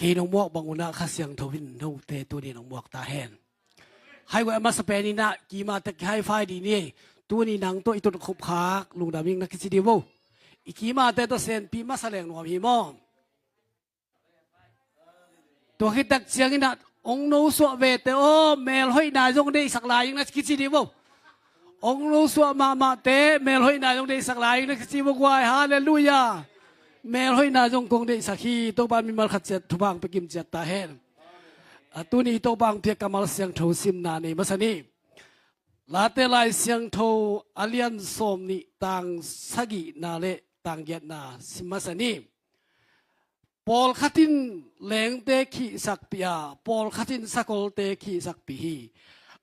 กีนงมวกบังอุณาข้าเสียงทวินโนเตตัวนี้นงมวกตาแหนให้ว่ามาสเปนินะกีมาตะให้ไฟดีนี่ตัวนี้นังตัวอีตัวขบขากลุงดามิงนักสิดีโวอีกีมาแต่ตัวเซนปีมาแสดงหน่วยมีมอตัวคิดตักเสียงนี่นะองโนสวเวตโอเมลห้อยนายจงได้สักลายนักสิดีโวองโนสวมาเตเมลห้อยนายจงได้สักลายนักสิดีโวกวายฮาเลลูยาเมลห้อยนายจงคงได้สักขีตัวบ้านมีมาขัดเจ็ดทุบังไปกิมเจ็ดตาเห็นตัวนี้ตัวบางเพียกำมัลเสียงโทซิมนานี่มาสนี่ลาเตลายเสียงโทอเลียนสมนี่ต่างสกินาเลต่างเกียรนาสิมาสนี่ปอลขัดินแหลงเตขีสักปียปอลขัดินสักอลเตขีสักปีฮี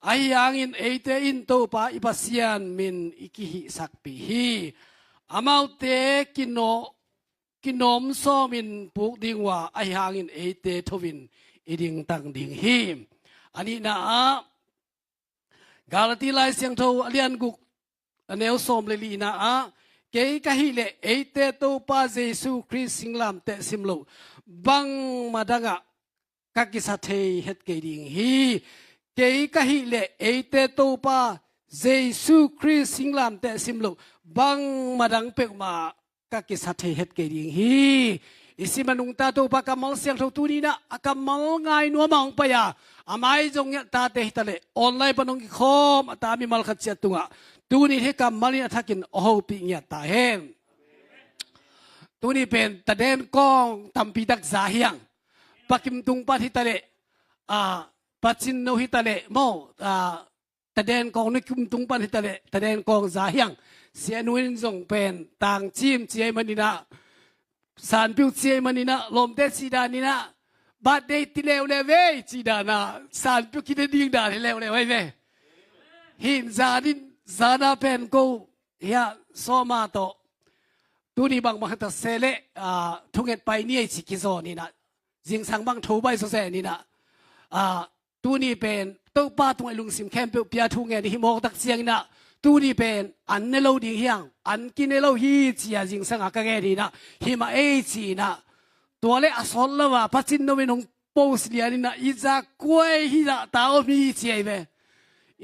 ไอยังอินเอเตอินโตปาอิปัสยันมินอิกิฮิสักปีฮีอามาเตกินอมโซมินปุกดิงว่าไอยังอินเอเตทวินอีดิ่งตั้งดิ่งหิมอันนี้นะกาลติลายเสียงโทอเลียนกุกเนลสมเลลีนะเกย์กะฮิเลเอเตโตปาเจสุคริสสิงลามเตสิมโลบังมาดังะกักิสัตเทเฮตเกดิ่งฮีเกย์กะฮิเลเอเตโตปาเจสุคริสสิงลามเตสิมโลบังมาดังเปกมากักิสัตเทเฮตเกดิ่งฮีisi manungta to pa kamal siang tho tuni na akamal ngai no maung pa ya amai jong ya ta te hitale online panong ki khom ata mi mal khat chat tunga tuni he kamali athakin oho pi nya ta hen tuni pen ta den kong tampi dak za hiang pakim tung pa hitale pachin no hitale mo ta den kong ni kum tung pa hitale ta den kong za hiang sia nuin jong pen tang chim chiai maninaสารพิวเชียมันนี่นะลมเตสีดานี่นะบาดเดติเลวเลเวสีดานะสารพิวคิดดิ้งดาเลวเลวเว้หินซาดินซาดาเป็นกูเฮียโซมาโตตูนี่บางมันตัดเซเลทุกเอ็ดไปนี่สิกิโซนี่นะจิงสังบางทูใบโซเซนี่นะตูนี่เป็นตัวป้าตัวลุงสิมแคมเปียเปียทุกเอ็ดหิมอกตักเสียงนะตูนี่เป็นอันเนโลดิ่งเฮียงอันกินเนโลฮีจีอาจิงสังอากาเกดีนะหิมาเอจีนะตัวเล็กอสอลละว่าพัชินโนเวนงโพสเลียนี่นะอิจากวยฮีละตาอมีจีไอเว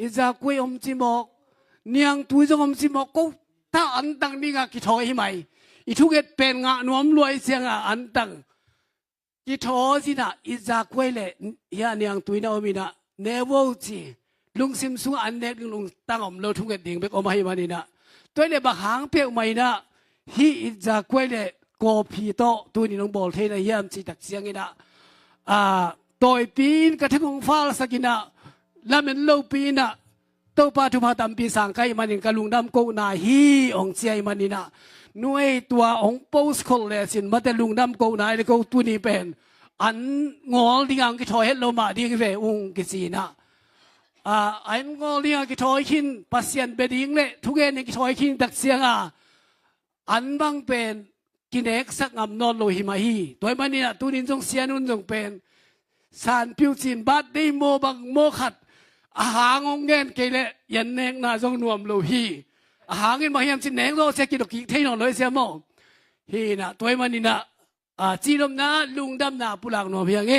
อิจากวยอมจิมอกเนียงตุยจงอมจิมอกก็ถ้าอันตังนี่งากิทอหิไหมอีทุกเอ็ดเป็นงานวมรวยเสียงอันตังกิทอสินะอิจากวยเล่เฮียเนียงตุยนะอมีนะเนวจีลุงซิมซุงอันเน็กลุงตั้งอมโลทุกเอ็ดดิ่งไปอมให้มานี่นะตัวเล็กบักหางเปียกใหม่นะฮีอิจากวยเล่กอพีโตตัวนี้น้องบอลเทนเยี่ยมจีตักเสียงนี่นะตัวปีนกระทั่งฟ้าสกินะแล้วมันโลปีนะตัวปาทุพาตัมปีสังไกมันยังกะลุงดำโกนาฮีองเจียมันนี่นะหน่วยตัวองโพสคอลเลสินมาแต่ลุงดำโกนาแล้วก็ตัวนี้เป็นอันงอลที่งานกิทอยเฮลโลมาดีกว่าองกิจีนะอันงอลที่งานกิทอยขินปัสยันเบดิ้งเล่ทุกอย่างกิทอยขินตักเสียงอันบางเป็นกินเอกสักงามนอนโลหิมาฮีตัวมันนี่นะตัวนี้จงเสียนุ่นจงเป็นสารพิวจินบัดได้โมบังโมขัดอาหารงเงินเกลยันเนงนาจงนวมโลหีอาหารเงินมาเฮียมจินเนงโลเสียกิดกิเทนอนเลยเสียโมฮีนะตัวมันนี่นะจีนมนะลุงดำนาปุลังนวมเพียงเอ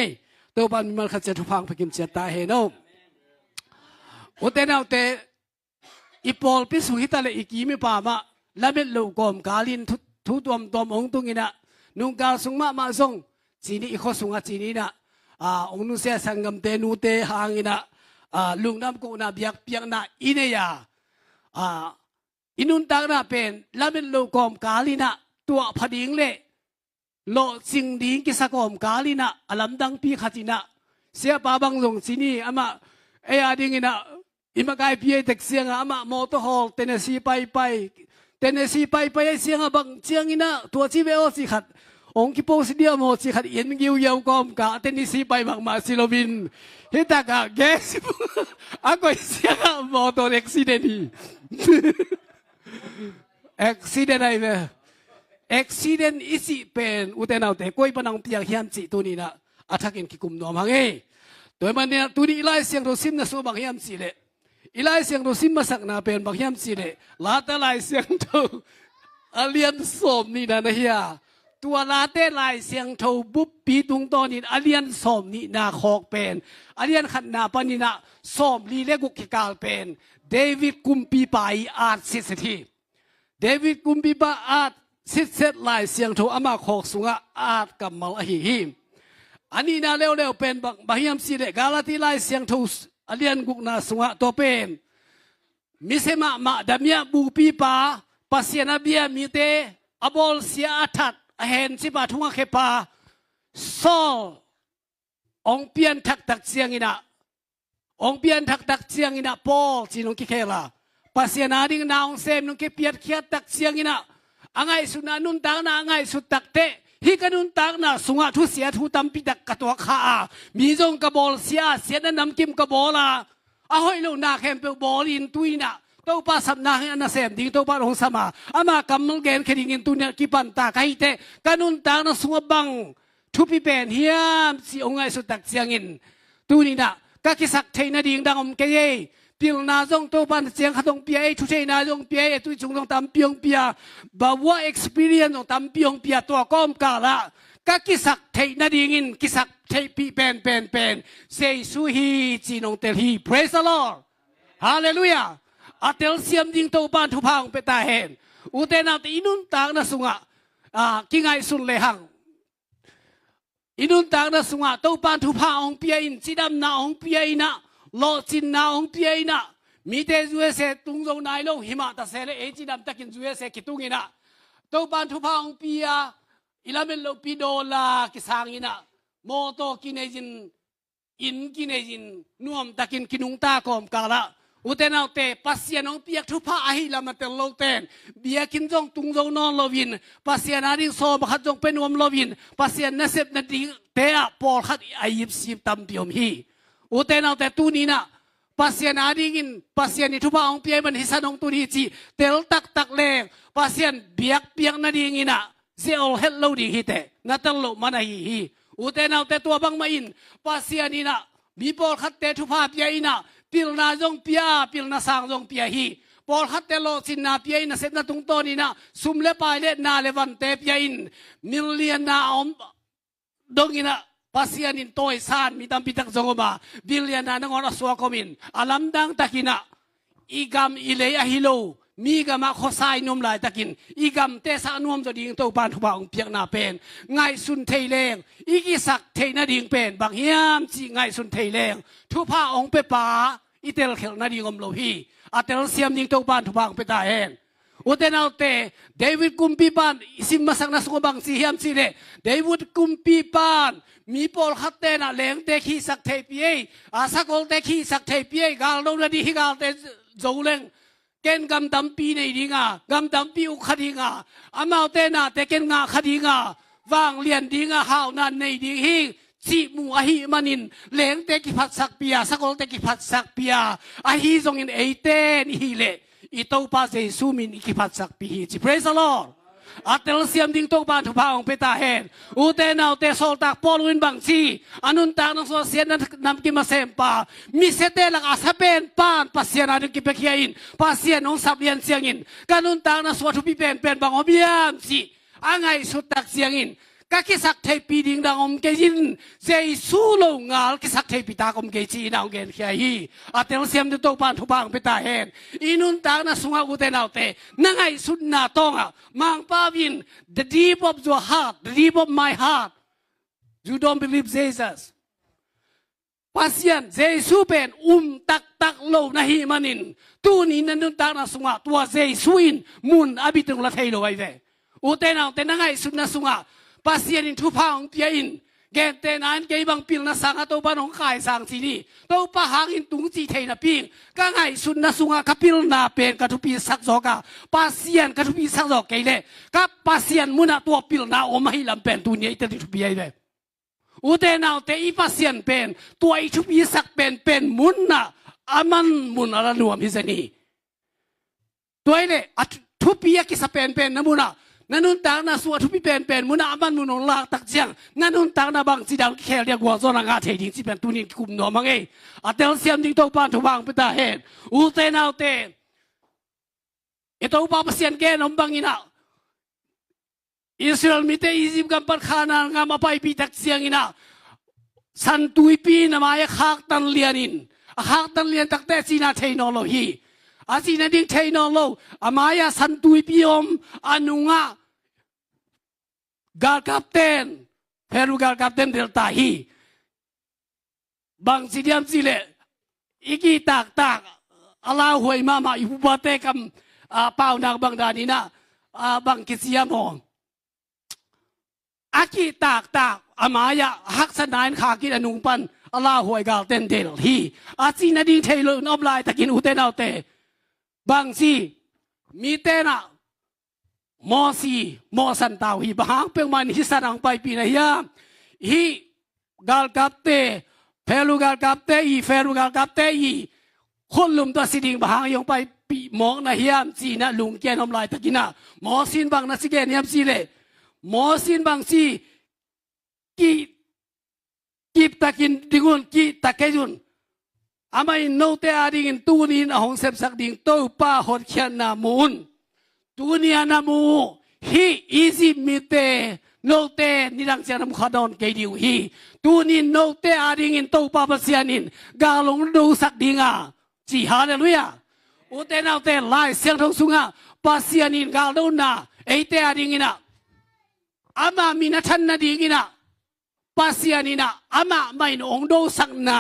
ตัวปันมันขัดเจตุพังไปกิมเจตาเฮโนโอเตนาโอเตอีปอลพิสุหิตาเลอีกีไม่ป่ามาและเป็นลูกกอมกาลินทุตัวมตัวองตุงินะนุงกาสุงมาส่งจีนี่อีกข้อสุงจีนี่นะองนุเสียสังกัมเตนูเตหางอินะลุงน้ำกูนะเบียกเปียกนะอินเนียอินุนตักนะเป็นและเป็นลูกกอมกาลินะตัวพดิงเล่โลสิงดิงกิสกอมกาลินะอลัมดังปีขัดินะเสียปาบังลงจีนี่อามาเอียดิงินะอิมากายพีเอเด็กเสียงอามาโมโตฮอลเทนเนซีไปเทนเนซีไปเสียงบังเสียงอินะตัวจีเวโอสิขัดองค์กิโปสิเดียโมสิขัดเย็นกิวยาวกอมกาเทนเนซีไปบังมาซิโลบินเฮตากาเกสอากูเสียงโมโตเอ็กซิเดนีเอ็กซิเดนอะไรเว้เอ็กซิเดนอิสิเป็นอุตเตนเอาแต่ก้อยปนังเปียกเฮียมจิตัวนี้นะอาทักอินกิกุมนอมังเอตัวมันเนี่ยตัวนี้ไล่เสียงเราซิมนะสู้บังเฮียมจิเลยไล่เสียงเราซิมมาสักนาเป็นบังเฮียมจิเลยลาแต่ไล่เสียงตัวอเลียนสมนี่นะเฮีย ตัวลาเต้ลายเสียงโทบุบปีตุงตอนินอเลียนสมนี่นาคอกเป็นอเลียนขันนาปนินะสมลีเลกุกิกาลเป็นเดวิดกุมปีปายอาร์สิสทีเดวิดกุมปีปาอาร์สิเซตลายเสียงโทอามาคอกสุงอาร์กัมมัลอหิฮิมอันนี้นาเร็วๆเป็นบางยามสิเดกาลาติลายเสียงโทอเลียนกุกนาสุงตัวเป็นมิเซมาดามียบูปีปาปัสยานาเบียมีเตอบอลเสียอัฐเห็นสิบาทุงเคปาซอลองเปียนทักเสียงอินะองเปียนทักเสียงอินะปอลจีนงกิเคลาปัสยานาดิ่งนาองเซมนงกิเปียดเขียดทักเสียงอินะอังไงสุนานุนตางนาอังไงสุดตักเตฮิกันุนตางนาสุงะทุเสียทุตัมปิดักกตัวข้ามีจงกบอลเสียนั้นนำกิมกบอลาอาหอยลูนาเข้มเปบอลินตุยนะตัวป้าสับนาให้อันนั้นเสมดิ้งตัวป้าลงสมาอามากำมังเกนแค่ดิ้งตุเนี่ยกิปันตาใครเตะกันุนตางนั้นสุงบังทุพิเป็นเฮียมสิองไงสุดตักเสียงอินตุนี่นะก็คิดสักเทนดิ้งดังอมเกยปิลนาจงตัวป้าเสียงขดงเปียทุเทนาจงเปียตุยจงต้องตามเปียงเปียบ่าวว่า experience ต้องตามเปียงเปียตัวก้อมกาละก็คิดสักเทนดิ้งอินคิดสักเทปีเป็นเซซูฮีจีนงเตลี praise the Lord hallelujahอาเตลเซียมยิงตัวบ้านทุพังไปตาเห็นอุเทนาอินุนตางนะสุงะกิงไงสุนเลหังอินุนตางนะสุงะตัวบ้านทุพังองเปียอินจิดำนาองเปียอินะโลจินนาองเปียอินะมีเตจูเอเซตุงจงนายลงหิมะตะเซเลเอจิดำตะกินจูเอเซกิตุงอินะตัวบ้านทุพังองเปียอิลาเมลโลปิโดลากิสังอินะโมโตกินเอจินอินกินเอจินนวมตะกินกินุงตากอมกาละอุเทนเอาเตปัสยานองเปียกทุพะอาหิลามาเตลโลเตนเบียกินจงตุงจงนอนโลวินปัสยานาดิโซบขัดจงเป็นวมโลวินปัสยานเสพนาดิเตะปอลขัดอายิบสิบตัมปิอมฮีอุเทนเอาเตตูนีนะปัสยานาดิกินปัสยานิทุพะองเปียมันฮิสานองตุนีจีเตลตักเลงปัสยานเบียกนาดิงินะเซลเฮลโลดิฮิเตนาเตลโลมันฮีอุเทนเอาเตตัวบังมาอินปัสยานีนะมีปอลขัดเตทุพะเปียอินะปิลนาจงเปียปิลนาสางจงเปียฮีปอลฮัตเตโลสินนาเปียอินเสพนาตุงโตนีนะซุมเลปายเลนาเลวันเตเปียอินมิลเลียนาอมดงอินะปัสยานินโตยซานมีตัมปิตักจงมาบิลเลียนานงอนัสวาคอมินอาลัมดังตะกินะอีกามอิเลอะฮิโลมีกามาขอสายนมลายตะกินอีกามเตสานวมจะดิ่งโตปานทุบาองเปียกนาเป็นไงสุนเทเลงอีกิสักเทนาดิ่งเป็นบางเฮียมจีไงสุนเทเลงทุพาองเปปาอีเตลเขลนาดิ่งอมโลฮีอาเตลเซียมดิ่งโตปานทุบาองเปตาเฮนอุเทนเอาเตเดวิดกุมปีปานสิมมาสักนัสกบังสีเฮียมสีเลเดวิดกุมปีปานมีปอลขัดเตนะเลงเตขีสักเทปีเออาสักอลเตขีสักเทปีเอกาลงนาดีฮิกาลเตโจเลงเกณฑ์กำดำปีในดิ่งกำดำปีอุคดีงาอามาเตนะเตเกณฑ์งาคดีงาวางเลียนดิ่งหาวนันในดิ่งฮิจีมูอาฮิมันินเลงเตกิพัดสักปียสักอลเตกิพัดสักปียอาฮิจงอินเอเตนฮิเลอิโตปาเซซูมินอิกิพัดสักปีฮิจิ praise the Lordอาเตลเซียมดิ่งโตปานทุพาองเปตาเฮนอุเตนาเตโซลตักปอลวินบังซีอนุนตางนโซเซียนนำกิมาเซมปามิเซเตลักอาซาเปนปานปัสเซียนาดึกิเปคียอินปัสเซียนองสับเลียนเสียงอินกันุนตางนสวัตุปิเป็นบางอมยามซีอังไงสุดตักเสียงอินก็คิดสักเทปีดิ่งดังอมเกยินเจสูโลงาลคิดสักเทปีตากอมเกจีนองเกนเคียฮีอาเตลเซียมดิ่งโตปานทุพาองเปตาเฮนอินุนตางนสุงาอุเตนาเตนังไงสุดนาตองมังปาวิน the deep of your heart the deep of my heart you don't believe Jesus ปัสยันเจสูเป็นตักโลนะฮิมันินตูนี้นันนุนตางนสุงาตัวเจสูอินมุนอบิตุงละเทโลไว้เวอุเตนาเตนังไงสุดนาสุงาปัสยันอินทุพาองเปียอินเกณฑ์เตนันเกย์บังปิลนาสังตัวบ้านของขายสังสีนี่ตัวปะหางอินตุงจีเทนะปิงก็ไงสุนนาสุงากับปิลนาเป็นกัทุปีสักจอกะปัสยันกัทุปีสักจอกเกย์เลยกับปัสยันมุนาตัวปิลนาอมให้ลำเป็นตัวนี้จะทุปีไอ้เว้อุเตนาเตอีปัสยันเป็นตัวอีทุปีสักเป็นมุนนะอามันมุนอะไรนัวมิเซนีตัวนี้ทุปีกิสเป็นนะมุนะนั่นนุ่นตางน่ะสวดทุบเป็นมุนอามันมุนองลากตักเจียงนั่นนุ่นตางน่ะบางจีดาวแค่เรียกว่าโซนางาเทดิงจีเป็นตัวนี้กุมหนอมังเออาเตลเซียมดิงโตปานทุบางไปตาเห็นอุเตนาเตเอโตปาเปเซียนแกนอมบังอินะ Israel mite Egypt kan parkhana nga mapai pitak siang ina santui pi na maya khak tan lianin khak tan lian takte sina technology asina ding technology amaya santui piom anunga gal kapten Peru gal kapten delta hi bang sidiam sile iki tak ala huai mama ibu bate kam pau nak bang danina bang kisiamo aki tak amaya hak sanain khakit anung pan ala huai gal ten del hi asina ding thelo noblai takin uten autte bang si mi tena mo san tau hi bahang peng man hi sanang pai pi na ya hi gal kapte Peru gal kapte i Peru gal kapte iคนลุมตัวสิดิงบางยองไปปีมองนะเฮียมสีนะลุงแกนอมลายตะกินะหมอสินบางนะสิแกนเฮียมสีเลยหมอสินบางสีกีบตะกินดิงุนกีตะเกจุนอาไม่โนเตอาดิงตูนินหงเสพสักดิงโตป้าหดเขียนนามูนตูเนียนามูฮีอีซิมิเตโนเตนิรังเสียนำขดอนเกดิวฮีตูนินโนเตอาดิงโตป้าปัสยานินกาลงดูสักดิงาจีฮาเลลูยาอุเตนาเตลายเสียงทงสุงาปัสยานินกาลดูนาเอเตอาดิงินะอามามินาทันนาดิงินะปัสยานินะอามาไม่นองดูสักนา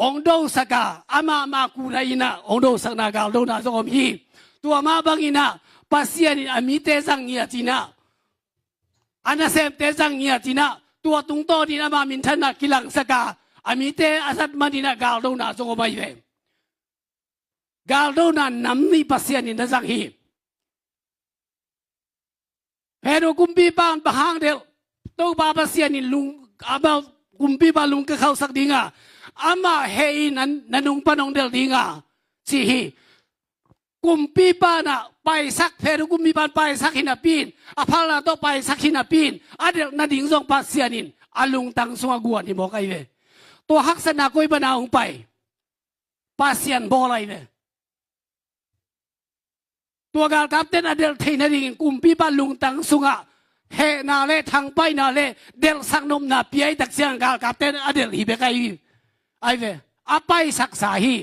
องดูสักาอามากูไรนะองดูสักนากาลดูนาสมฮีตัวมาบังอินะปัสยานินอามิเตสังเงียจีนะอานาเซมเตสังเงียจีนะตัวตุงโตดินะมามินทันนากิลังสักาอามิเตอาสัตมาดินะกาลดูนาสมไม่เวกาลดูนันนำนี่ปัสยานินนะสังฮีเฮโดกุมปีบานบะหางเดลตัวบาปัสยานินลุงอาบากุมปีบาลุงก็เข้าสักดิงาอามาเฮนันนุงปนองเดลดิงาสิฮีกุมปีบานะไปสักเฮโดกุมปีบานไปสักหินาปีนอาพาลาโตไปสักหินาปีนอาเดลนาดิงซองปัสยานินอาลุงตังสวงกวนที่บอกไอ้เวตัวฮักษณะกุยบานาองไปปัสยานบออะไรเวตัวกาลกับเต้นอเดลเทนดิ่งกุมปีบาลุงตังสุงะเฮนาเลทางไปนาเลเดลสักนมนาปีไอตักเสียงกาลกับเต้นอเดลฮีเบกไอเวอาไปสักสาฮี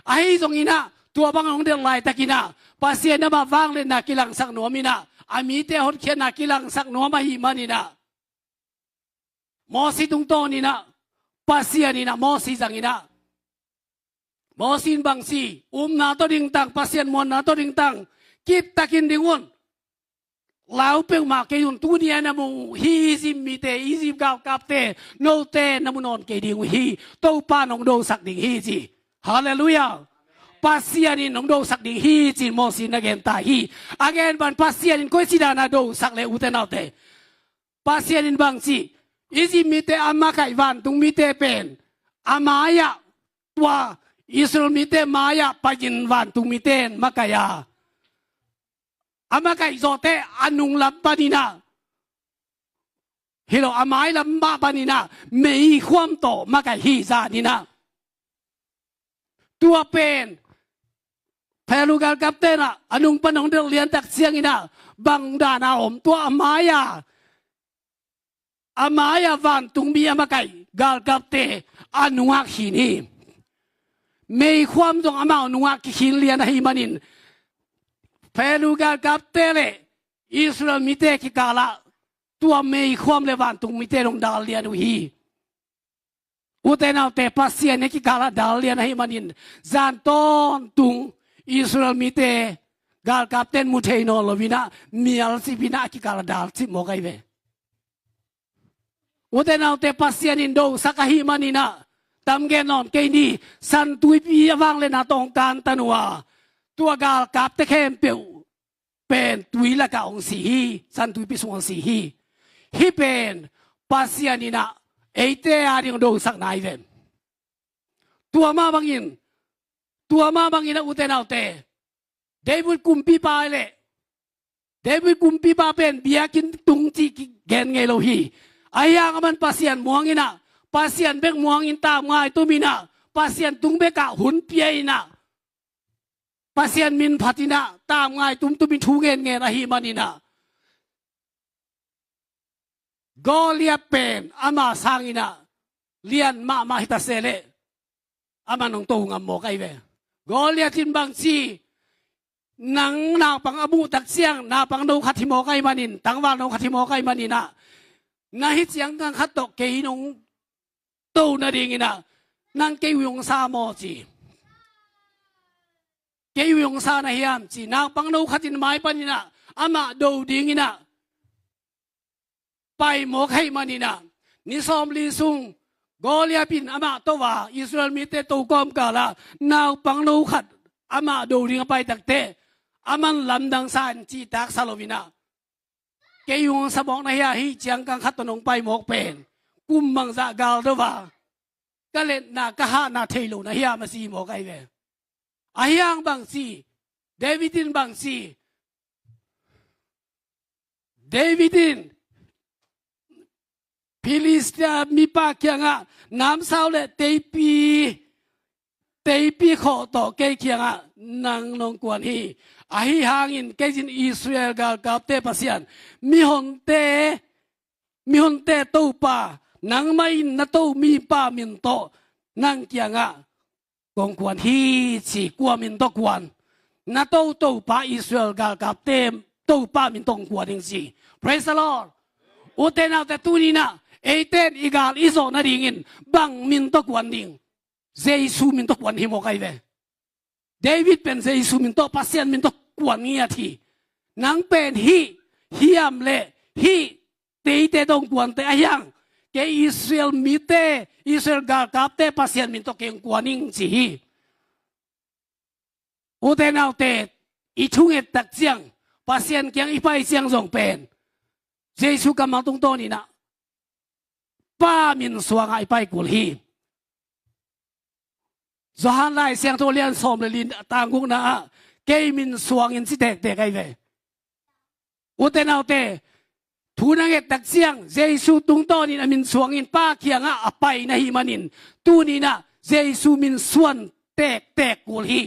ไอตรงนี้นะตัวบางองเดลไลตะกินะภาษาเนมาฟังเลยนักกิลังสักหนัวมินะอามีเตหดเขียนนักกิลังสักหนัวมาฮีมานี่นะมอสิตุงโตนี่นะภาษานี่นะมอสิจังนี่นะมอสินบางสีนาโตดิ่งตังภาษามวนนาโตดิ่งตังกิบตะกินดิ่งวนลาวเปียงมาเกยุนตูเนียนามูฮีซิมมีเตอีซิมกาวกับเตโนเตนามุนอนเกดิ่งฮีโตปานองโดสักดิ่งฮีจีฮาเลลูยาปัสยานินองโดสักดิ่งฮีจีมอสินนักเกนตาฮีอาเกนบันปัสยานินก็สิดานาโดสักเลอุเตนาเตปัสยานินบางสีอีซิมมีเตอามาไกวันตุงมีเตเป็นอามายะตัวอิสราเอลมีเตมายะปัจินวันตุงมีเตนมากายาอามาไก่โซเตอนุงลับปานินาฮิโรอาไม้ลับปานินาไม่ความโตมาไก่ฮีซานินาตัวเป็นแพลูกาลกับเตนะอนุงปนองเดลเลียนตักเสียงอินาบังดานาอมตัวอามายาวันตุงบีอามาไก่กาลกับเตอนุงฮักหินีไม่ความตรงอามาอนุงฮักหินเลียนให้มันินเฟลูกากับเตเลอิสราเอลมิเตกิกาละตัวไม่ความเลวันตุงมิเตลงดาลเลียนุฮีอุเตนาเตปัสเซียนกิกาละดาลเลียนให้มันินจานตอนตุงอิสราเอลมิเตกาลกับเตนมุเทโนโลวินามีอัลซิบินากิกาละดาลซิโมไกเวอุเตนาเตปัสเซียนินโดสักหิมันินาตามเกนอนเกนีสันตุยปีวังเลนาตองการตันัวตัวกาลกับเตเข้มเปียวเป็นตุยละกาองสีฮีสันตุยปิสวงสีฮีฮีเป็นปัสยานินะเอเตอาริงโดสักนายเวนตัวมาบางอินนะอุเตนาเตเดวิดกุมปีปาเลเดวิดกุมปีปาเป็นเบียกินตุงจีเกนไงโลฮีอายางมันปัสยานมวงอินะปัสยานเบกมวงอินตามง่ายตุมินะปัสยานตุงเบกะหุ่นเปียอินะปัสยานมินพัตินะตามง่ายตุมมินทูเงินเงนะฮีมานินะ Goliath pen ama sangina lian ma hita sele ama nong to ngam mo kai ve Goliath tin bang si nang na pang abu tak siang na pang no khat mo kai manin tangwa no khat mo kai manina na hit siang kang khat to ke nong to na ding ina nang ke yung sa mo chi ke yung sa na hiam chi na pang no khatin mai panina ama do ding ina pai mo kai manina ni som li sung Goliath pin ama to wa Israel mi te to kom ka la naw pang no khat ama do ding pai tak te aman lam dang san chi tak salovina ke yung sa bong na hiya hi chiang kang khat nong pai mok pen kum mang za gal do wa ka le na ka ha na thelo na hiya ma si mo kai ve ayang bang si Davidin bang si Davidin Philistia mi pa kya nga nam sao le teipi kho to ke kya nga nang nong kwan hi ahi hangin ke jin Israel gal kap te pasian mi hon te to pa nang mai na to mi pa min to nang kya nga kong kwan hi chi kwa min to kwan na to pa Israel gal kap te to pa min tong kwan ding si praise the Lord uten out te tu ni na Eiten igal iso na ringin bang min to kwan ding Jesu min to kwan hi mo kai ve David pen Jesu min to pasien min to kwan ngia thi nang pen hi hiam le hi te dong kwan te ayang ke Israel mi te Israel gal kap te pasien min to keng kwan ning chi hi uten out te I chung et tak chiang pasien kyang ipai chiang jong pen Jesu kam tung to ni na pa min suang ai pai kul hi Zohan lai siang to lian som le lin tanggung na ke min suang in si tek tek ai ve uten autte thunang et tak siang Jesu tung to ni min suang in pa khiang a apai na hi manin tu ni na Jesu min suan tek kul hi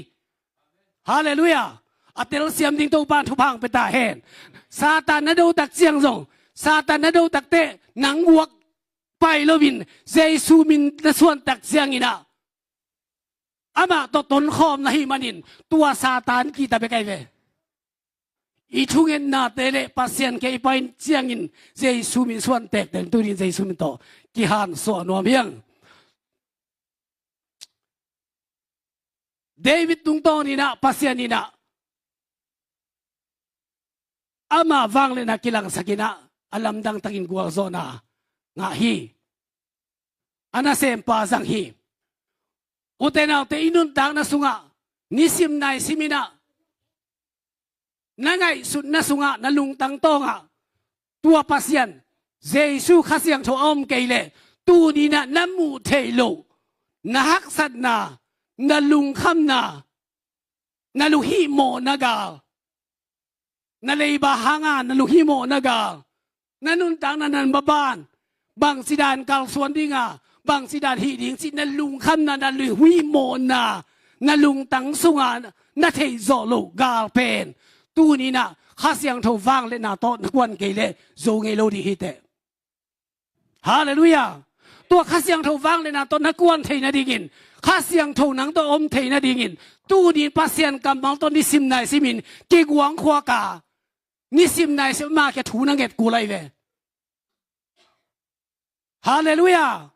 hallelujah atel siam ding to pan thu phang pe ta hen Satan na do tak siang jong Satan na do tak te nang buak pai lovin Jesu min na suan tak siang ina ama to ton khom na hi manin tua Satan ki ta be kai ve I thungen na tele pasien ke pain chiang in Jesu min suan tek ten tu rin Jesu min to ki han so nuam hiang David tung to ni na pasien ni na ama wang le na kilang sakina alam dang takin gual zona nga hi ana sem pa sang hi utenaw te inun dang na sunga nisim nai simina nangai sut na sunga na lungtang tonga tua pasien Jesu khasiang tho om keile tu ni na namu theilo na hak sat na lung kham na lu hi mo nagal na leiba hanga na lu hi mo nagal nanun tang na nan baban bang sidan kal suan dinga bang sidan hi ding si na lung kham na lu hui mo na lung tang sunga na thei zo lo gal pen tu ni na khasiang tho wang le na to na kwan ke le zo nge lo di hi te hallelujah to khasiang tho wang le na to na kwan thei na dingin khasiang tho nang to om thei na dingin tu ni pasien kam bang to ni sim nai simin ke guang khwa ka ni sim nai se ma ke thu na get ku lai ve hallelujah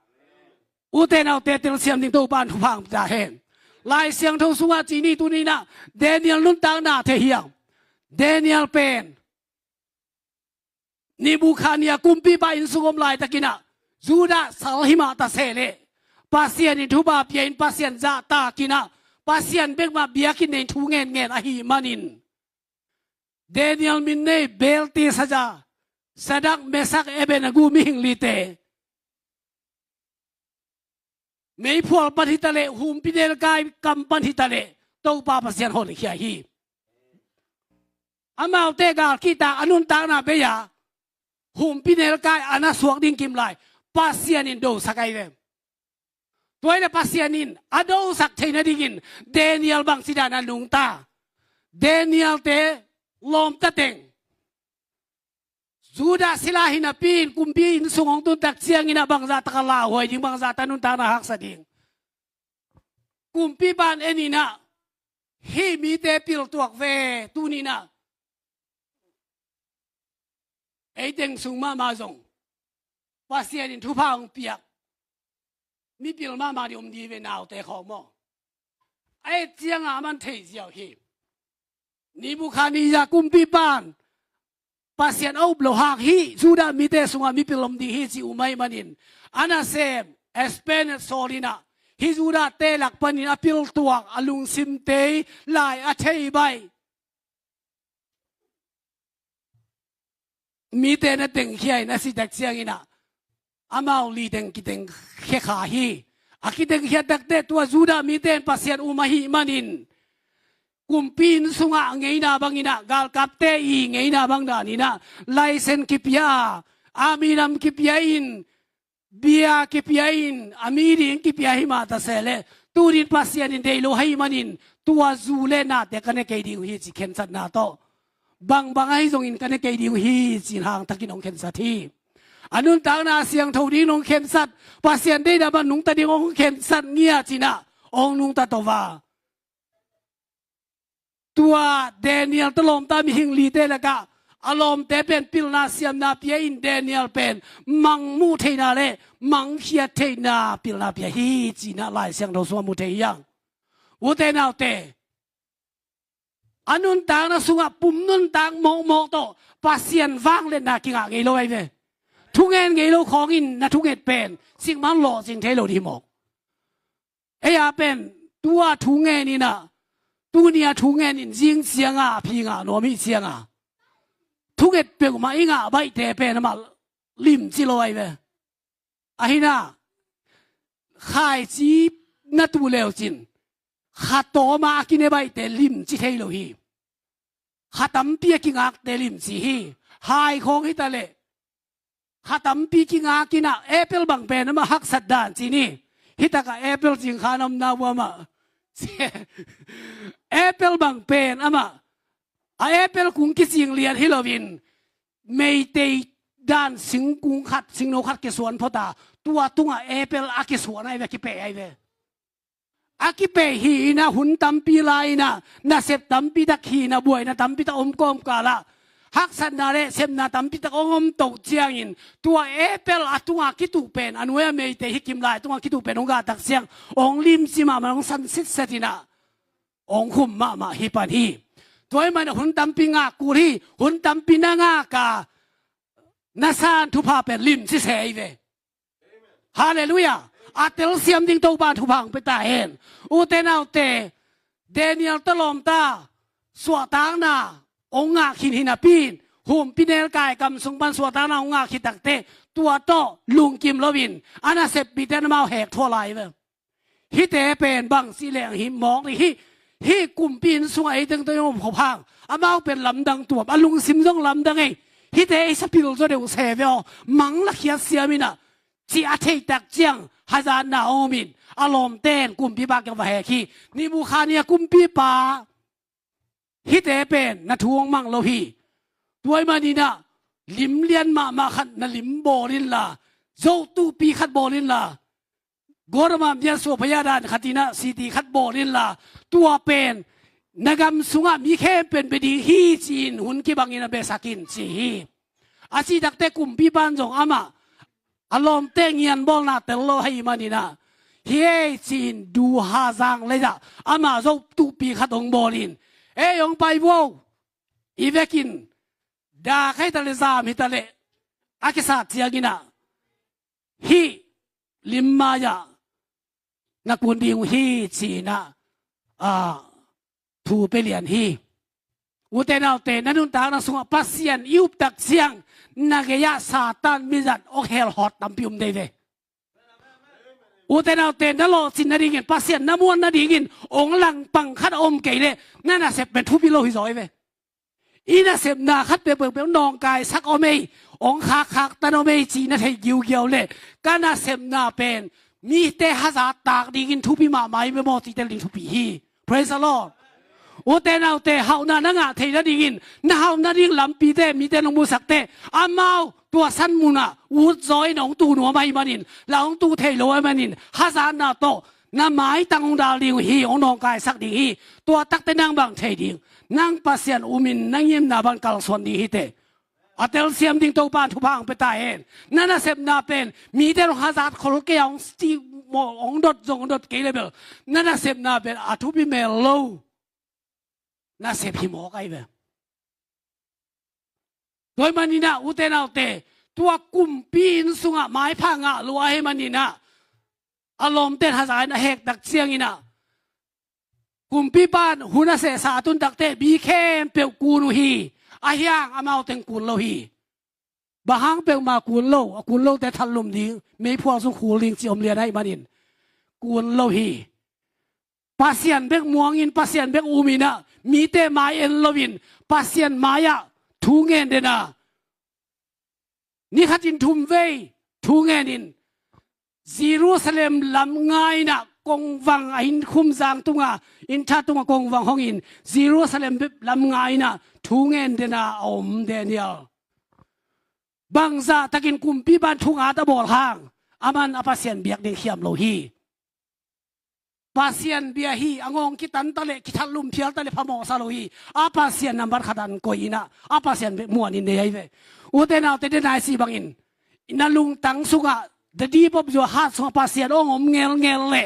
uten out te tel siam ding to ban thu phang ta hen lai siang tho sunga chi ni tu ni na Daniel nun tang na the hiang Daniel pen Nebuchadnezzar kumpi ba in sungom lai takina Juda salhima ta sele pasien in thuba pian pasien za ta kina pasien bek ma biakin nei thu ngen a hi manin Daniel min nei belti saja sadak mesak Abednego mi hing lite mei phol pathitale hum pidel kai kam pathitale to pa pasien hol khia hi amau te gal kita anun ta na be ya hum pidel kai ana suak ding kim lai pasien in do sakai ve toile pasien in ado sak theina dingin Daniel bang sidana lung ta Daniel te lom ta teng sudah silahin na pin kumpi insungong tuntak siang ina bangsa takalahoy yung bangsa tanun tanahak sa ding kumpi ban enina hi mi te pil tuak ve tu ni na ai deng sung ma ma zong pasien in thu pang piak mi pil ma ma di di ve nao te khong mo ai jiang a man thei jiao hi ni bu kha ni ya kumpi ban pasien au blo hak hi sudah mi te sunga mi pil di hi si umai manin ana sem espen solina hi sudah te lak panin apil tuak alung sim te lai a thei bai mi te na teng hiai na si tak siang ina amau li teng kiteng khe kha hi akiteng hiat tak te tua sudah mi ten pasien umahi manin kumpin sunga ngei na bangina gal kapte I ngei na bang da ni na license kipya aminam kipyain bia kipyain amirin kipyahi mata sele turin pasien in dei lo hai manin tua zule na te kane ke di hi chi khen sat na to bang bang ai zong in kane ke di hi chin hang takin ong khen sat thi anun tang na siang tho di nong khen sat pasien dei da ban nung ta ding ong khen sat ngia china ong nung ta to wa tua Daniel tolom ta mi hing li te la ka alom te pen pil na siam na pia in Daniel pen mang mu the na le mang hia the na pil na pia hi chi na lai siang do so mu the yang u te nau te anun tang na sunga pum nun tang mo mo to pasien wang le na ki nga ngei lo ai ve thu ngen ngei lo khong in na thu nget pen sing man lo sing the lo di mo e ya pen tua thu ngen ni na tu nia thu ngen in jing siang a pi nga no mi siang a thu nget pe ma inga bai te pe na ma lim chi lo ai ve a hi na khai chi na tu leo chin kha to ma ki ne bai te lim chi thei lo hi kha tam pi ki ngak te lim chi hi hai khong hi ta le kha tam pi ki nga ki na apple bang pe na ma hak sat dan chi ni hi ta ka apple jing kha nam na wa ma apple bang pen ama a apple kung ki sing lian Halloween mei te dan sing kung khat sing no khat ke suan phota tua tunga apple a ke suan ai ve ki pe ai ve a ki pe hi na hun tam pi lai na sep tam pi dak hi na buai na tam pi ta om kom kala hak san na le sem na tam pi ta om to chiang in tua apple atunga ki tu pen anwe mei te hi kim lai tunga ki tu pen onga tak siang ong lim si ma ma ong san sit setina ong khum ma hi pan hi toy man hun tam pi nga ku hi hun tam pi na nga ka na san thu pa pen lim si sei ve hallelujah atel siam ding to ba thu phang pe ta hen u te nau te Daniel talom ta swa tang na ong nga khin hina pin hum pinel kai kam sung ban swa tang na ong nga khitak te tua to lung kim lovin ana sep pi ten mau hek tho lai ve hi te pen bang si leng hi mong hi kum pin sung ai teng to yom ho phang amao pen lam dang tu alung sim jong lam dang ei hi te sa pil zo de se ve mang la khia siamina chi a thei tak chiang hazan na omin alom ten kum pi ba kyang va he khi ni bu khania kum pi pa hi te pen na thuang mang lo hi tuai ma ni na lim lian ma khat na lim borin la zo tu pi khat borin la gorma mya so phaya dan khatina city khat borin la tua pen nagam sunga mi khe pen pe di hi chin hun ki bangina be sakin chi hi asi dakte kum pi ban jong ama alom teng yan bol na tel lo hai mani na hi chin du ha jang le ja ama zo tu pi khat ong borin e yong pai wo ivekin da khai ta le zam hi ta le akisa chiagina hi limma ya na kun ding hi china thu pe lian hi u te nau te nanun ta na sunga pasien yup tak siang na ge ya satan mizat o hell hot tam pium de ve u te nau te na lo sin na dingin pasien na muan na dingin ong lang pang khat om ke le na na sep ben thu pi lo hi zoi ve ina sep na khat pe pe nong kai sak o mei ong khak ta no mei chi na thei giu giu le kana sep na pen mi te haza tak dingin thu pi ma mai me mo ti te ling thu pi hi praise the lord 我哋鬧地後那nga睇得啲那後那啲諗比的咪的弄冇實的阿貓ตัวสั้นมุนะวุ้ยน้องตูหนัวไม่มานินหลังตูเทโลไม่มานินฮาซานนาโตน้าไม้ตั้งดาวลิงฮีองน้องกายสักดีฮีตัวตักแต่นางบางเทดิงนางปัสยันอุมินนางยิ้มนาบันกัลส่วนดีฮีเตอัตเตลเซียมดิ้งโตปานทุพังไปตายเองนั่นน่ะเสพนาเป็นมีแต่ฮาซาดคนเกี่ยวสตีมองดดจงดดเกลเบลนั่นน่ะเสพนาเป็นอาทุบิเมลโลน่าเสพหิมอกไอเบลโดยมันนี่นะอุเทนเอาเตตัวกุมปีนสุงะไม้พังะรัวให้มันนี่นะอารมณ์เต้นหาสายนะเฮกดักเสียงนี่นะกุมปีบ้านหุนเสสาตุนดักเตบีเข้มเปียวกูนุฮีอาเฮียงอามาเอาเต็งกูโลฮีบางเปียวมากูโลแต่ทันลมดีไม่พอสุขูลิงจิอมเลียได้มันนี่กูโลฮีปัสยันเบกม่วงอินปัสยันเบกอูมินะมีเตมาเอ็นโลวินปัสยันมายะทูเงินเดนะนี่ขัดจินทุมเวทูเงินินเยรูซาเล็มลำง่ายนะกงวังอินคุมจางตุงะอินชาตุงะกงวังห้องอินเยรูซาเล็มลำง่ายนะทูเงินเดนะอมเดเนียลบางซาตะกินกุมปีบันทุงอาตะบอลห่างอามันอภัสยันเบียกเด็กเขียมโลฮีpasien biahi angong kitan tale kitalum phial tale phamo salohi a pasien number khadan koina a pasien muan in nei ve utena te de nai si bangin inalung tang sunga the deep of your heart so pasien ongom ngel le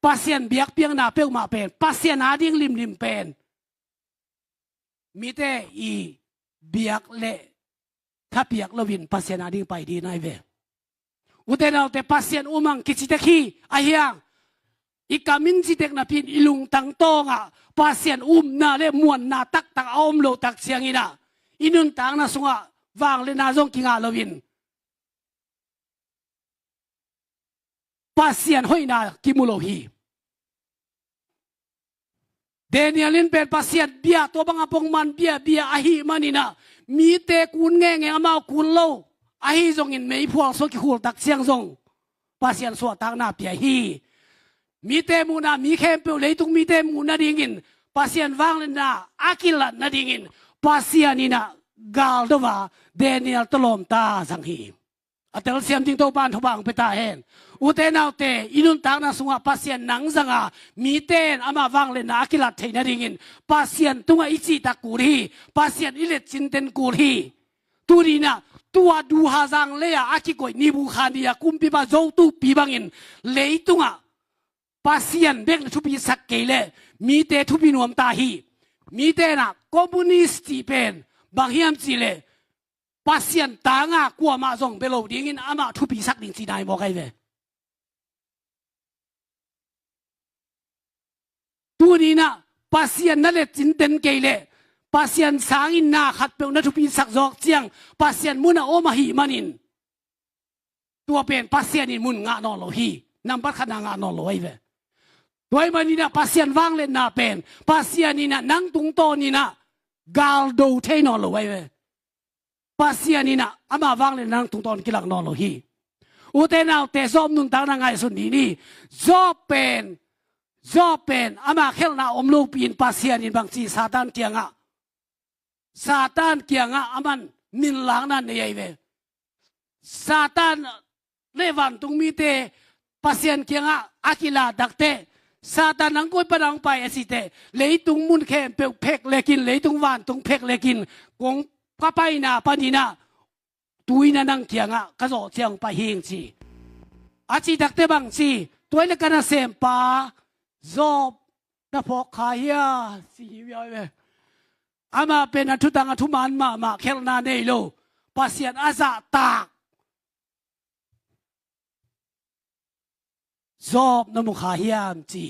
pasien biak piang na peu ma pen pasien ading lim pen mite i biak leถ้าเปียกลวินpasien ading pai di nai ve utena te pasien umang kichiteki ahyang ikamin si tek na pin ilung tang tonga pasien na le muan na tak om lo tak siang ina inun tang na sunga wang le na zong kinga lowin pasien hoina kimulohi Danielin pen pasien bia to bang apong man bia ahi manina mi te kun nge amao kun lo ahi zong in mei phual so ki hul tak siang zong pasien so tang na pia hiมีเตมูนามีเข้มเปลเลยตุงมีเตมูนาดิ่งินภาษาอังวังเลนะอากิลัดนาดิ่งินภาษานี่นะกาลดว่าเดนิเอลตลอมตาสังหีอัตลเสียมจิงโตปานทบังไปตาเห็นอุเทนเอาเตอินุนตางนาสุงะภาษาหนังสังะมีเตนอามาวังเลนะอากิลัดเทนาดิ่งินภาษาตุงอิจิตะกูรีภาษาอิเลจินเตนกูรีตูดีนะตัวดูฮาซังเลยอากิโกยนิบุคานียกุมปิบาโจตุปีบังอินเลยตุงะpasien bek na thupi sak kele mi te thupi nuam ta hi mi te na communist pen bang hiam chile pasien tanga kwa ma zong belo ding in ama thupi sak ding chi dai mo kai ve tu ni na pasien na le chin ten kele pasien sang in na khat pe na thupi sak jok chiang pasien muna o ma hi manin tua pen pasien in mun nga no lo hi number khana nga no lo ai veด้วยมันนี่นะภาษาว่างเล่นนาเป็นภาษานี่นะนั่งตุงโตนี่นะกาลดูเทนอลไว้เว้ภาษานี่นะอามาว่างเล่นนั่งตุงโตนกิลักนอลฮีอุเทนเอาแต่ซอมนุนตางนางไงสุนีนี่จอบเป็นอามาเข้าหน้าอมลูกปีนภาษานี่บางทีซาตานเกียงอ่ะอามันมินหลังนั่นเนี่ยเว้ซาตานเลวันตุงมีเตภาษาเกียงอ่ะอากิลาดักเตซาตานนังกุยปนังไปสิเตเลยตุงมุนเข้มเปลเพกเลกินเลยตุงวานตุงเพกเลกินกงก็ไปนาปนีนาตุยนานังเทียงอ่ะก็โจเทียงไปเฮงสิอาชีดักเตบังสิตัวเล็กกันเสมปาจอบนับพกขายาสิวิวเวอามาเป็นอัทุตังอัทุมันมาเคลนาเนโลภาษาอาซาตากจอบนมุขาฮิยามจี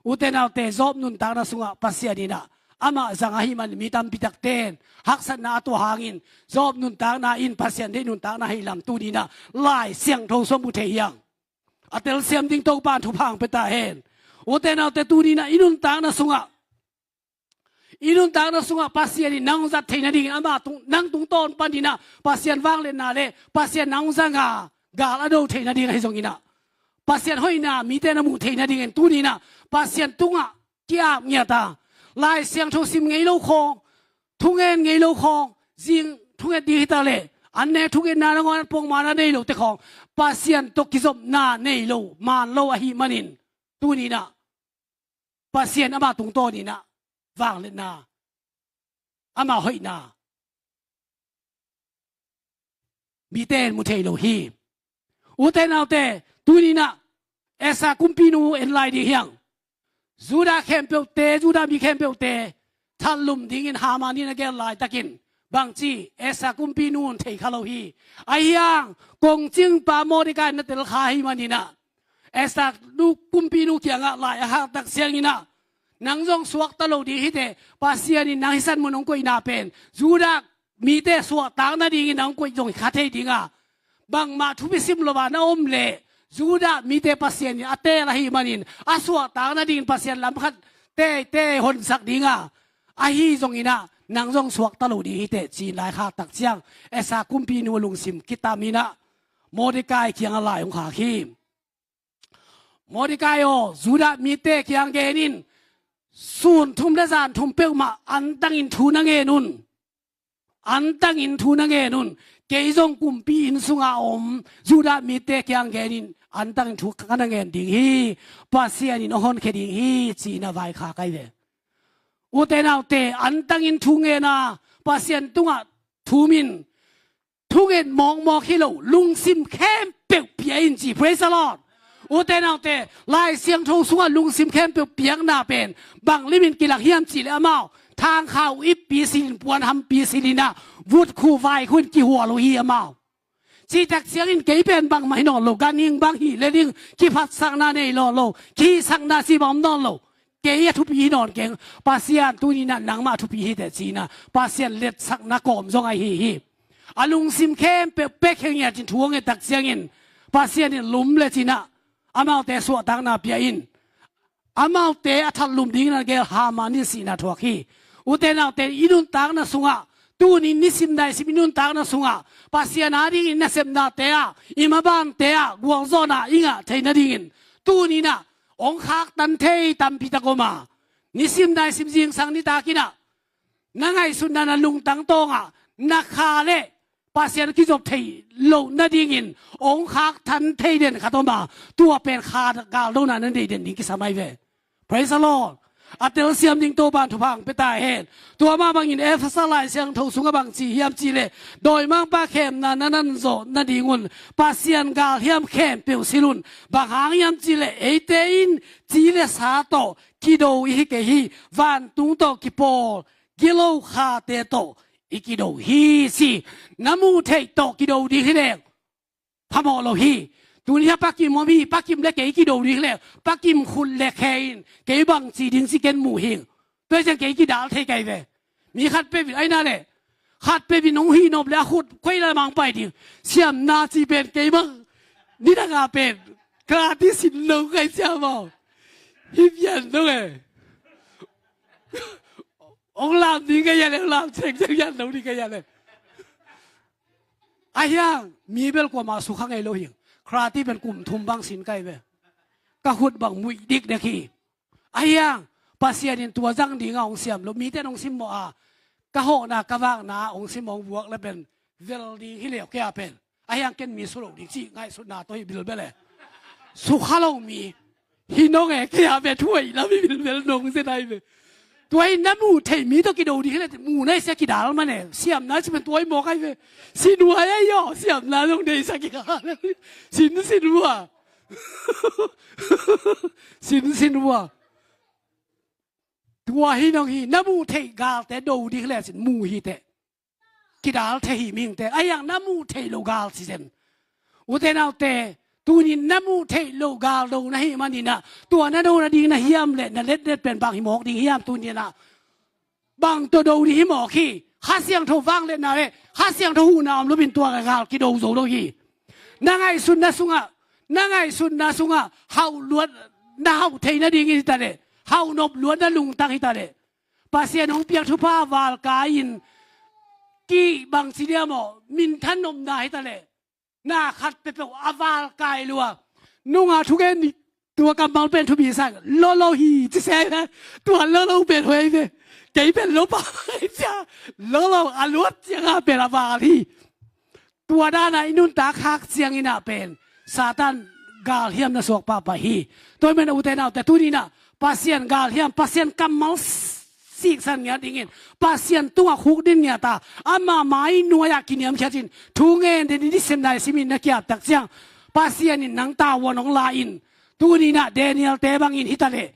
อุเทนเอาเตจอบนุนตางนาสุงะปัสยานีนะอามาสังหิมันมีตามปิตักเตนหักสันนาตัวหางินจอบนุนตางนาอินปัสยานีนุนตางนาให้ลำตูดีนะลายเสียงโทสมุเทียงอัตเลเซียมดิงโตปานทุพังไปตาเห็นอุเทนเอาเตตูดีนะอินุนตางนาสุงะปัสยานีนังจัดเทนดิ่งอามาตุนังตุงต้นปันดีนะปัสยานว่างเลนนาเลปัสยานนังสังะกาลอโดเทนดิ่งให้ทรงอินะpasien hoi na mi te na mu the na ding tu ni na pasien tunga kya nya ta ลายเสียงทุสิมไงโลคองทุเงินไงโลคองจิงทุเงินดีตาเลอันเนทุเงินนานงอนปงมานาเนโลเตคองปาเซียนตกกิจบนาเนโลมานโลอหิมันินตัวนี้นะปาเซียนอามาตุงโตนี่นะวางเลนาอามาหอยนามีเต้นมุเทโลฮีอุเตนเอาเตตัวนี้นะเอสาคุมปินูเอ็นไลดีเฮียงจูดาเข้มเปียวเตจูดามีเข้มเปียวเตทันลุมดิ้งหามานี่นะแกไลตะกินบางจีเอสาคุมปินูนเทคาโลฮีไอยังกงจิงปาโมดิกายนัตเตลคาฮิมานี่นะเอสาดูคุมปินูเกียงอะไลอาหารตักเสียงนี่นะนังจงสวกตะโลดีฮิเตปาเซียนี่นังฮิสันมุนงกุยนาเป็นจูดามีเตสวกต่างนาดีงินังกุยจงคาเทดิงะบางมาทุบิซิมโลบานาอมเลจูดามีเตปัสเซียนนี่อเตละฮิมานินอาสวะต่างนาดินปัสเซียนลำคัดเตหนสักดิงะอาฮีจงอินะนางจงสวกตะลุดีฮิเตจีนลายข้าตักเจียงเอสาคุมปีนูลุงซิมกิตามินะโมดิกายเคียงอะไรของขาคีโมดิกายโอจูดามีเตเคียงเกนินส่วนทุ่มละจานทุ่มเปียวมาอันตั้งอินทูนังเอนุนอันตั้งอินทูนังเอนุนเกยจงกุมปีอินสุงอาอมจูดามีเตเคียงเกนินอันตั้งทุกขันเงินดิ่งฮีปัสเซียนินหอนเคดิ่งฮีจีน่าไว้ขาไกเวอุเตนเอาเตอันตั้งอินทุงเงินาปัสเซียนตุงะทูมินทุงเงินมองฮิโลลุงซิมแคมเปียกเปียอินจีเพรสลอดอุเตนเอาเตลายเสียงทงสุงะลุงซิมแคมเปียกเปียกนาเป็นบางลิมินกิลักเฮียมจีเลอมาทางข่าวอิปปีซิลินปวนทำปีซิลินะวุดคู่ไฟคุณกี่หัวโลฮีอมาจีจากเสียงอินเกยเป็นบางไม่นอนโลกันยิงบางฮีเลดิงกี่พัดสังนาเนโลโลกี่สังนาซีบอมนอนโลเกยทุบีนอนเก่งปาเซียนตัวนี้น่ะนังมาทุบีฮีแต่จีน่ะปาเซียนเล็ดสักนักกอมจงไอฮีอาลุงซิมเข้มเป๊กเฮียจินทวงเงตักเสียงอินปาเซียนนี่ลุมเลยจีน่ะอามาเตสวตังนาเปียอินอามาเตอัทลุมดิ้งนั่นเกลฮามานิสีน่ะทวกฮีอุเตนาเตอินุนตังน่ะสุงะตูนี่นิสิมได้สิมินุนตากนะสุงะปัสยานาดิงินนะเซมนาเตะอิมาบันเตะกวางโซนาอิงะเทนาดิงินตูนี่นะองคักตันเทตัมพิตะโกมานิสิมได้สิมจิงสังนิตากินะนังไงสุนันลุงตังโตงะนักขาเลปัสยานกิจบเทโลนาดิงินองคักทันเทเด่นขัดมาตัวเป็นคากาลโลนานันเด่นนี่กิสมัยเว Praise the Lordอัตเตอร์เสียมดิงโตบานทุพังไปตายเห็นตัวมาบางอินเอฟสลายเสียงทงสุงบางจีเฮียมจีเลโดยมังปาเข้มนันโซนันดีงุนปาเซียนกาลเฮียมเข้มเปียวสิลุนบางหางเฮียมจีเลเอเตอินจีเลสาโตกิโดอิฮิเกฮีวันตุงโตกิโปกิโลคาเตโตอิกิโดฮีซีน้ำมูเทโตกิโดดีที่เด็กพะโมโลฮีดูนี่ฮะปักกิมมอมีปักกิมเล็กเก๋กี่โดดีเลยปักกิมคุณเล็กเฮนเก๋บังจีดิงสิเกนหมู่เฮงตัวจะเก๋กี่ดาลเทไกเวมีขัดเปบิไอ้นั่นเลยขัดเปบิน้องฮีนอบแล้วขุดคุยละมังไปดิเสียมนาจีเป็นเก๋บังนี่นักอาเป็นกราที่สินลงไงเสียมเอาฮิบยันด้วยองลามนี่ก็ยันองลามเช็คจังยันเรานี่ก็ยันเลยไอ้ยังมีเบลกว่ามาสุขังไงโลหิงคราที่เป็นกลุ่มทุมบางสินไกเวก็หุดบางมุยดิกเด็กฮีไอ้ยังปัสยานินตัวจังดีงาองเสียมแล้วมีแต่องซิมโมอากะโหนากะว่างนาองซิมองบวกแล้วเป็นเวลดีที่เหลียวแก่เป็นไอ้ยังเกินมีสุโรดิจีง่ายสุดนาตัวบิลเบลเลยสุขาลงมีฮิน้องแก่แก่เป็นถ้วยแล้วมีบิลเบลนงเสียดายไปตัวไอ้น้ำมูเทมีตัวกิโดดีที่เลยมูในเสียกิดาลมันเนี่ยเสียมนะจะเป็นตัวไอ้หมอกไอ้ไปสินวัวไอ้ย่อเสียมนะตรงเดชกิดาสินวัวสินวัวตัวฮิน้องฮีน้ำมูเทกาลแต่โดดีที่เลยสิมูฮีเตกิดาลเทหิมิงเตไอ้ยังน้ำมูเทโลกาลสิเซนอุเทนเอาเตตัวนี้น้ำมูเทโลกาลโลนะฮิมันนี่นะตัวนั้นโดนดีนะเฮียมเลยนะเล็ดเป็นบางหิมอกดีเฮียมตัวนี้นะบางตัวโดดีหิมอกขี้ข้าเสียงทูฟังเลยนะเว้ข้าเสียงทูหูนามรู้เป็นตัวกาลกิโดโซโลฮีนั่งไงสุนนะสุงะนั่งไงสุนนะสุงะเฮาล้วนน่าเฮาเทนะดีงี้ตาเดเฮานบล้วนนะลุงตั้งฮิตาเดภาษาหนองเปียกทุพาวาลกายินกี่บางสิ่งมอมินทันนมนาฮิตาเดน่าขัดไปเป็นอาวาลกายลัวนุ่งอาทุกเอ็น ตัวกำมังเป็นทุบีสักโลโลฮีจะแซ่ไหมตัวโลโลเป็นหวยเนี่ยใจเป็นโลปะจ้าโลโลอารวดยังเป็นอะไรที่ตัวด้านไอ้นุ่นตาคักเสียงอินาเป็นซาตันกาลเฮียมนะสวกปาปะฮีตัวมันอุเทนเอาแต่ตัวนี้นะpasien gak liam pasien kamal sik san nya dingin pasien tunga khuk din nya ta ama mai nuaya kiniam khatin thungen de di sem nai simin na kya tak chang pasien in nang ta wonong la in tu ni na Daniel te bang in hitale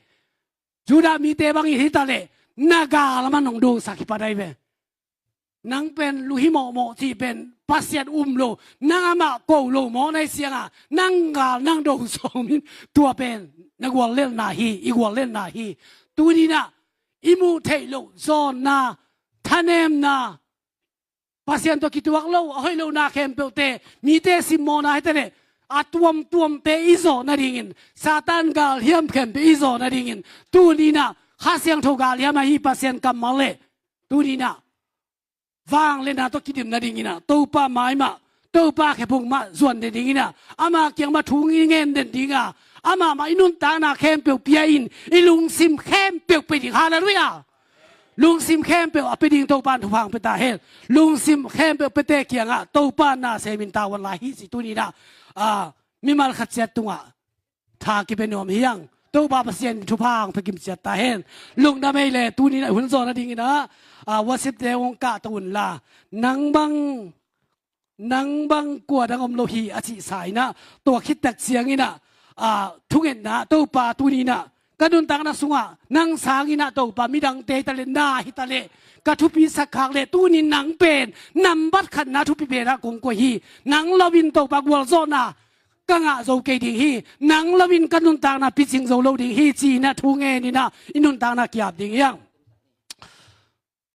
Juda mi te bang in hitale naga laman nong do sakhi padai be nang pen lu hi mo mo ti pen pasien lo nang ama ko lo mo nai siang a nang ga nang do so min tua pen nagwal len na hi igwal len na hi tu ni na imu thei lo zon na thanem na pasien to kituak lo hoi lo na kem pe te mi te sim mo na hetene atuam pe izo na dingin satan gal hiam kem pe izo na dingin tu ni na ha siang tho gal hiam hi pasien kam male tu ni na vang le na to kidim na dingina to pa mai ma to pa ke phung ma zuan de dingina ama kyang ma thung ngen den dinga ama ma inun ta na kem pe pia in ilung sim kem pe pe ding hallelujah lung sim kem pe a pe ding to pan thu phang pe ta hel lung sim kem pe pe te kyanga to pa na se min ta wan la hi si tu ni na mi mal khat chat tunga tha ki pe nom hiang to ba pasien thu phang pe kim chat ta hel lung da mai le tu ni na hun zo na dingina wasip te wong ka tuun la nang bang kwa dang om lo hi achi sai na to khit tak siang ina thungen na to pa tu ni na kadun tang na sunga nang sang ina to pa midang te ta le na hi ta le ka thu pi sak khak le tu ni nang pen nam bat khan na thu pi be ra kong ko hi nang lovin to pa gwal zo na ka nga zo ke ding hi nang lovin kadun tang na pi ching zo lo ding hi chi na thu nge ni na inun tang na kyap ding yang